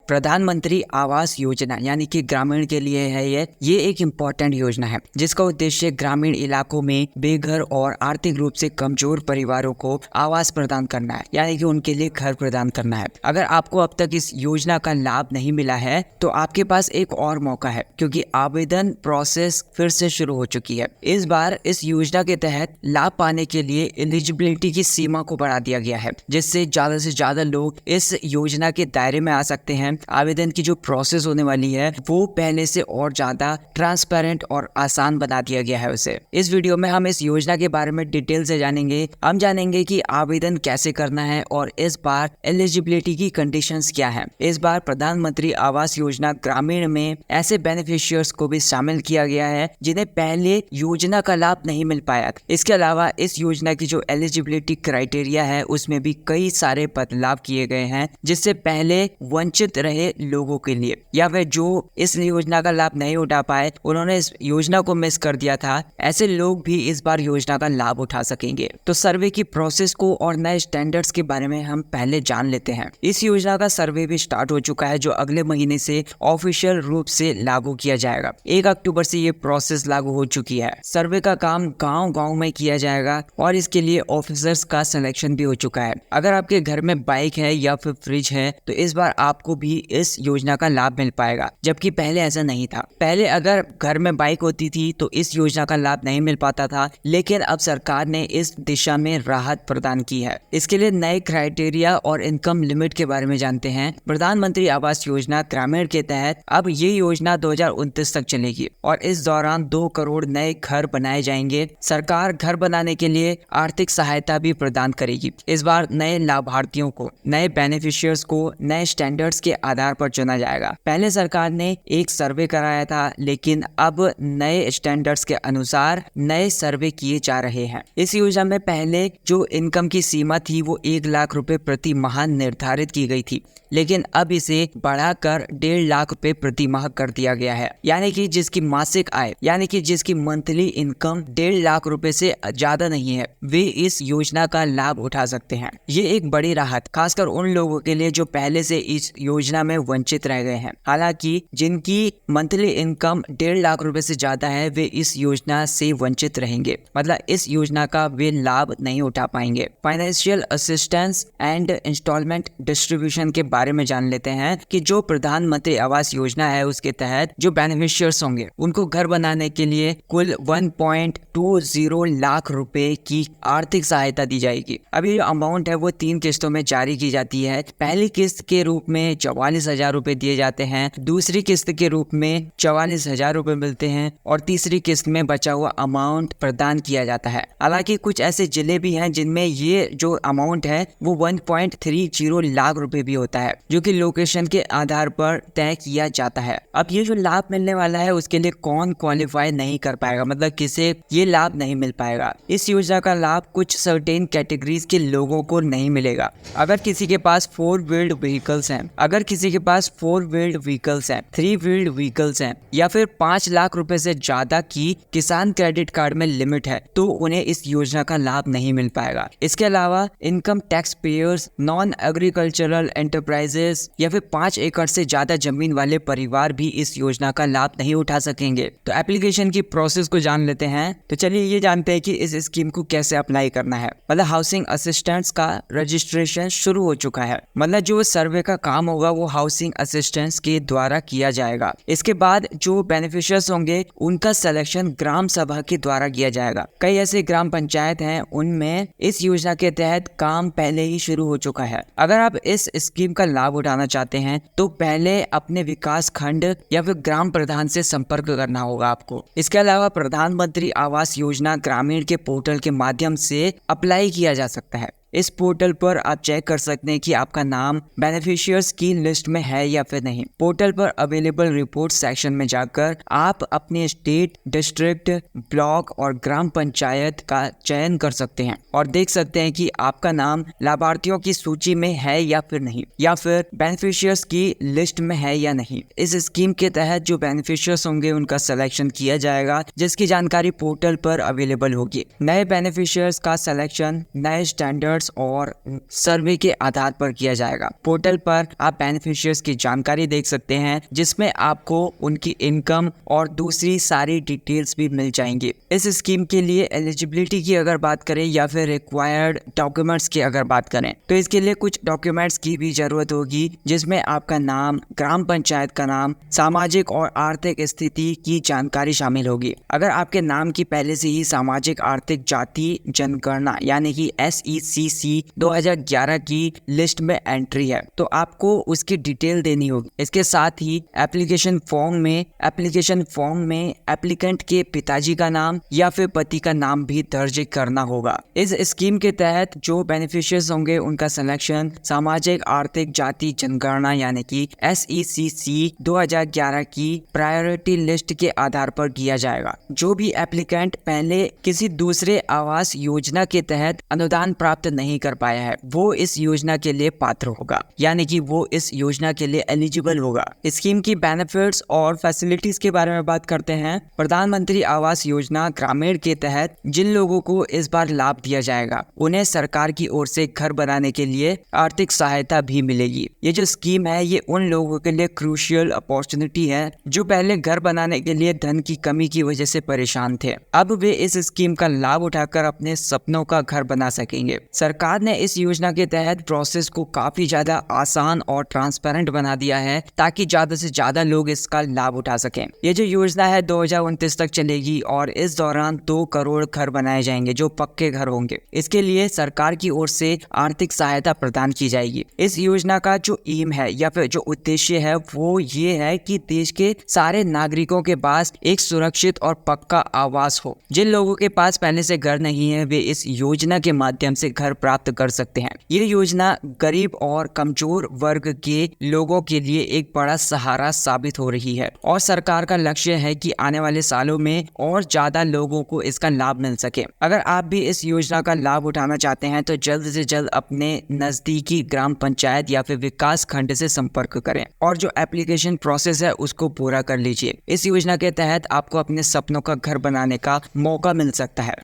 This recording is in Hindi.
प्रधानमंत्री आवास योजना यानी कि ग्रामीण के लिए है ये एक इम्पोर्टेंट योजना है जिसका उद्देश्य ग्रामीण इलाकों में बेघर और आर्थिक रूप से कमजोर परिवारों को आवास प्रदान करना है, यानी कि उनके लिए घर प्रदान करना है। अगर आपको अब तक इस योजना का लाभ नहीं मिला है तो आपके पास एक और मौका है, क्योंकि आवेदन प्रोसेस फिर से शुरू हो चुकी है। इस बार इस योजना के तहत लाभ पाने के लिए एलिजिबिलिटी की सीमा को बढ़ा दिया गया है, जिससे ज्यादा लोग इस योजना के दायरे में आ सकते हैं। आवेदन की जो प्रोसेस होने वाली है वो पहले से और ज्यादा ट्रांसपेरेंट और आसान बना दिया गया है उसे। इस वीडियो में हम इस योजना के बारे में डिटेल से जानेंगे। हम जानेंगे कि आवेदन कैसे करना है और इस बार एलिजिबिलिटी की कंडीशंस क्या है। इस बार प्रधानमंत्री आवास योजना ग्रामीण में ऐसे बेनिफिशियर्स को भी शामिल किया गया है जिन्हें पहले योजना का लाभ नहीं मिल पाया। इसके अलावा इस योजना की जो एलिजिबिलिटी क्राइटेरिया है उसमें भी कई सारे बदलाव किए गए हैं, जिससे पहले वंचित रहे लोगों के लिए या फिर जो इस योजना का लाभ नहीं उठा पाए, उन्होंने इस योजना को मिस कर दिया था, ऐसे लोग भी इस बार योजना का लाभ उठा सकेंगे। तो सर्वे की प्रोसेस को और नए स्टैंडर्ड्स के बारे में हम पहले जान लेते हैं। इस योजना का सर्वे भी स्टार्ट हो चुका है, जो अगले महीने से ऑफिशियल रूप से लागू किया जाएगा। 1 अक्टूबर से ये प्रोसेस लागू हो चुकी है। सर्वे का काम गांव-गांव में किया जाएगा और इसके लिए ऑफिसर्स का सिलेक्शन भी हो चुका है। अगर आपके घर में बाइक है या फिर फ्रिज है तो इस बार आपको भी इस योजना का लाभ मिल पाएगा, जबकि पहले ऐसा नहीं था। पहले अगर घर में बाइक होती थी तो इस योजना का लाभ नहीं मिल पाता था, लेकिन अब सरकार ने इस दिशा में राहत प्रदान की है। इसके लिए नए क्राइटेरिया और इनकम लिमिट के बारे में जानते हैं। प्रधानमंत्री आवास योजना ग्रामीण के तहत अब ये योजना 2029 तक चलेगी और इस दौरान 2 करोड़ नए घर बनाए जाएंगे। सरकार घर बनाने के लिए आर्थिक सहायता भी प्रदान करेगी। इस बार नए लाभार्थियों को, नए बेनिफिशियर्स को नए स्टैंडर्ड्स के आधार पर चुना जाएगा। पहले सरकार ने एक सर्वे कराया था, लेकिन अब नए स्टैंडर्ड्स के अनुसार नए सर्वे किए जा रहे हैं। इस योजना में पहले जो इनकम की सीमा थी वो 1 लाख रुपए प्रति माह निर्धारित की गई थी, लेकिन अब इसे बढ़ाकर 1.5 लाख रुपए प्रति माह कर दिया गया है। यानी कि जिसकी मासिक आय यानी कि जिसकी मंथली इनकम 1.5 लाख रुपए से ज्यादा नहीं है, वे इस योजना का लाभ उठा सकते हैं। ये एक बड़ी राहत खासकर उन लोगों के लिए जो पहले से इस योजना में वंचित रह गए हैं। हालांकि जिनकी मंथली इनकम 1.5 लाख रुपए से ज्यादा है वे इस योजना से वंचित रहेंगे, मतलब इस योजना का वे लाभ नहीं उठा पाएंगे। Financial assistance and instalment distribution के बारे में जान लेते हैं कि जो प्रधानमंत्री आवास योजना है उसके तहत जो बेनिफिशियर्स होंगे उनको घर बनाने के लिए कुल 1.20 लाख रुपए की आर्थिक सहायता दी जाएगी। अभी जो अमाउंट है वो 3 किस्तों में जारी की जाती है। पहली किस्त के रूप में 44,000 रुपए दिए जाते हैं, दूसरी किस्त के रूप में 44,000 रुपए मिलते हैं और तीसरी किस्त में बचा हुआ अमाउंट प्रदान किया जाता है। हालांकि कुछ ऐसे जिले भी हैं जिनमें ये जो अमाउंट है वो 1.30 लाख रुपए भी होता है, जो कि लोकेशन के आधार पर तय किया जाता है। अब ये जो लाभ मिलने वाला है उसके लिए कौन क्वालिफाई नहीं कर पाएगा, मतलब किसे ये लाभ नहीं मिल पाएगा। इस योजना का लाभ कुछ सर्टेन कैटेगरीज के लोगों को नहीं मिलेगा। अगर किसी के पास 4 व्हील्ड व्हीकल्स हैं, अगर किसी के पास 4 व्हील्ड व्हीकल्स हैं, 3 व्हील्ड व्हीकल्स हैं या फिर 5 लाख रुपए से ज्यादा की किसान क्रेडिट कार्ड में लिमिट है तो उन्हें इस योजना का लाभ नहीं मिल पाएगा। इसके अलावा income tax payers, non agricultural enterprises या फिर 5 एकड़ से ज्यादा जमीन वाले परिवार भी इस योजना का लाभ नहीं उठा सकेंगे। तो एप्लीकेशन की प्रोसेस को जान लेते हैं। तो चलिए ये जानते हैं कि इस स्कीम को कैसे अप्लाई करना है। मतलब हाउसिंग असिस्टेंट्स का रजिस्ट्रेशन शुरू हो चुका है, मतलब जो सर्वे का काम होगा वो हाउसिंग असिस्टेंट्स के द्वारा किया जाएगा। इसके बाद जो बेनिफिशियर्स होंगे उनका सिलेक्शन ग्राम सभा के द्वारा किया जाएगा। कई ऐसे ग्राम पंचायत हैं उनमें इस योजना के तहत काम पहले ही शुरू हो चुका है। अगर आप इस स्कीम का लाभ उठाना चाहते हैं तो पहले अपने विकास खंड या फिर ग्राम प्रधान से संपर्क करना होगा आपको। इसके अलावा प्रधानमंत्री आवास योजना ग्रामीण के पोर्टल के माध्यम से अप्लाई किया जा सकता है। इस पोर्टल पर आप चेक कर सकते हैं कि आपका नाम बेनिफिशियर्स की लिस्ट में है या फिर नहीं। पोर्टल पर अवेलेबल रिपोर्ट सेक्शन में जाकर आप अपने स्टेट, डिस्ट्रिक्ट, ब्लॉक और ग्राम पंचायत का चयन कर सकते हैं और देख सकते हैं कि आपका नाम लाभार्थियों की सूची में है या फिर नहीं, या फिर बेनिफिशियर्स की लिस्ट में है या नहीं। इस स्कीम के तहत जो बेनिफिशियर्स होंगे उनका सिलेक्शन किया जाएगा, जिसकी जानकारी पोर्टल पर अवेलेबल होगी। नए बेनिफिशियर्स का सिलेक्शन नए स्टैंडर्ड स्टैंडर्ड्स और सर्वे के आधार पर किया जाएगा। पोर्टल पर आप बेनिफिशियर्स की जानकारी देख सकते हैं, जिसमें आपको उनकी इनकम और दूसरी सारी डिटेल्स भी मिल जाएंगी। इस स्कीम के लिए एलिजिबिलिटी की अगर बात करें या फिर रिक्वायर्ड डॉक्यूमेंट्स की अगर बात करें तो इसके लिए कुछ डॉक्यूमेंट्स की भी जरूरत होगी, जिसमें आपका नाम, ग्राम पंचायत का नाम, सामाजिक और आर्थिक स्थिति की जानकारी शामिल होगी। अगर आपके नाम की पहले से ही सामाजिक आर्थिक जाति जनगणना यानी कि SECC 2011 की लिस्ट में एंट्री है तो आपको उसकी डिटेल देनी होगी। इसके साथ ही एप्लीकेशन फॉर्म में एप्लीकेंट के पिताजी का नाम या फिर पति का नाम भी दर्ज करना होगा। इस स्कीम के तहत जो बेनिफिशियर्स होंगे उनका सिलेक्शन सामाजिक आर्थिक जाति जनगणना यानी कि SECC 2011 की प्रायोरिटी लिस्ट के आधार पर किया जाएगा। जो भी एप्लीकेंट पहले किसी दूसरे आवास योजना के तहत अनुदान प्राप्त नहीं कर पाया है वो इस योजना के लिए पात्र होगा, यानी कि वो इस योजना के लिए एलिजिबल होगा। स्कीम की बेनिफिट्स और फैसिलिटीज के बारे में बात करते हैं। प्रधानमंत्री आवास योजना ग्रामीण के तहत जिन लोगों को इस बार लाभ दिया जाएगा उन्हें सरकार की ओर से घर बनाने के लिए आर्थिक सहायता भी मिलेगी। ये जो स्कीम है ये उन लोगों के लिए क्रूशियल अपॉर्चुनिटी है जो पहले घर बनाने के लिए धन की कमी की वजह से परेशान थे। अब वे इस स्कीम का लाभ उठाकर अपने सपनों का घर बना सकेंगे। सरकार ने इस योजना के तहत प्रोसेस को काफी ज्यादा आसान और ट्रांसपेरेंट बना दिया है ताकि ज्यादा से ज्यादा लोग इसका लाभ उठा सकें। ये जो योजना है 2029 तक चलेगी और इस दौरान 2 करोड़ घर बनाए जाएंगे जो पक्के घर होंगे। इसके लिए सरकार की ओर से आर्थिक सहायता प्रदान की जाएगी। इस योजना का जो एम है या फिर जो उद्देश्य है वो ये है कि देश के सारे नागरिकों के पास एक सुरक्षित और पक्का आवास हो। जिन लोगों के पास पहले से घर नहीं है वे इस योजना के माध्यम से घर प्राप्त कर सकते हैं। ये योजना गरीब और कमजोर वर्ग के लोगों के लिए एक बड़ा सहारा साबित हो रही है और सरकार का लक्ष्य है कि आने वाले सालों में और ज्यादा लोगों को इसका लाभ मिल सके। अगर आप भी इस योजना का लाभ उठाना चाहते हैं तो जल्द से जल्द अपने नजदीकी ग्राम पंचायत या फिर विकास खंड से संपर्क करें और जो एप्लीकेशन प्रोसेस है उसको पूरा कर लीजिए। इस योजना के तहत आपको अपने सपनों का घर बनाने का मौका मिल सकता है।